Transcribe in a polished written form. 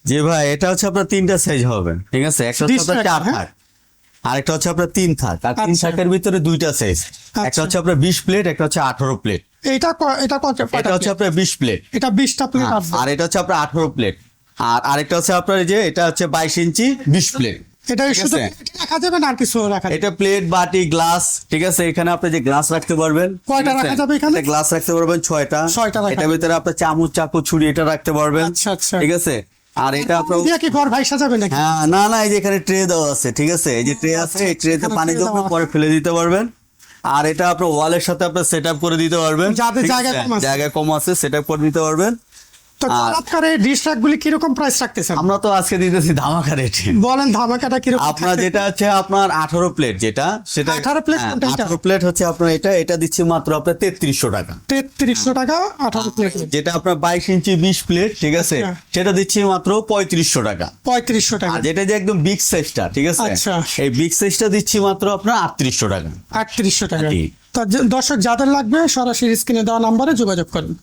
জি ভাই, এটা হচ্ছে আপনার 3টা সাইজ হবে, ঠিক আছে? একটা হচ্ছে আপনার 4 থাক, আরেকটা হচ্ছে আপনার 3 থাক, আর 3 থাকের ভিতরে 2টা সাইজ। একটা হচ্ছে আপনার 20 প্লেট, একটা হচ্ছে 18 প্লেট। এটা কত? এটা হচ্ছে আপনার 20 প্লেট, এটা 20টা প্লেট হ্যাঁ, আসবে। আর এটা হচ্ছে আপনার 18 প্লেট। আর আরেকটা হচ্ছে আপনার এই যে এটা হচ্ছে 22 ইঞ্চি 20 প্লেট। এটা ঠিক শুধু আছে? প্লেট রাখা যাবে না আর কিছু রাখা যাবে? এটা প্লেট, বাটি, গ্লাস, ঠিক আছে? এখানে আপনি যে গ্লাস রাখতে পারবেন, কয়টা ঠিক আছে? রাখা যাবে এখানে? গ্লাস রাখতে পারবেন 6টা। 6টা রাখা এটার যাবে। ভিতরে আপনার চামচ, চাকু, ছুরি এটা রাখতে পারবেন। আচ্ছা, আচ্ছা। ঠিক আছে? আর এটা আপনার দিয়ে কি ঘর ভাই সাজাবে নাকি? হ্যাঁ, না না, এই যে এখানে ট্রে দেওয়া আছে, ঠিক আছে? এই যে ট্রে আছে, এই ট্রেতে এখানে পানি tray জমবে, দেওয়া পরে ফেলে দিতে পারবেন। আর এটা আপনার ওয়ালের সাথে আপনার সেট আপ করে দিতে পারবেন। যাদের ঠিক জায়গা আছে? কম আছে। জায়গা কম আছে, সেট আপ করে দিতে পারবেন। তো চমৎকার এই ডিশ রাখগুলি কিরকম প্রাইস রাখতেছেন? আমরা তো আজকে দিতেছি ধামাকা রেটে। বলেন ধামাকাটা কিরকম? আপনার যেটা হচ্ছে আপনার 18 প্লেট, যেটা সেটা 18 প্লেট হ্যাঁ, কোনটা এটা? 18 প্লেট হচ্ছে আপনার এটা দিচ্ছি মাত্র আপনার 3300 টাকা। 3300 টাকা 18 প্লেট। যেটা আপনার 22 ইঞ্চি 20 প্লেট, ঠিক আছে? আচ্ছা। সেটা দিচ্ছি মাত্র 3500 টাকা। 3500 টাকা। আর যেটা যে একদম বিগ সাইজটা, ঠিক আছে? আচ্ছা। এই বিগ সাইজটা দিচ্ছি মাত্র আপনার 3800 টাকা। 3800 টাকা। জি। তো দর্শক যাদের লাগবে সরাসরি স্ক্রিনে দেওয়া নম্বরে যোগাযোগ করুন।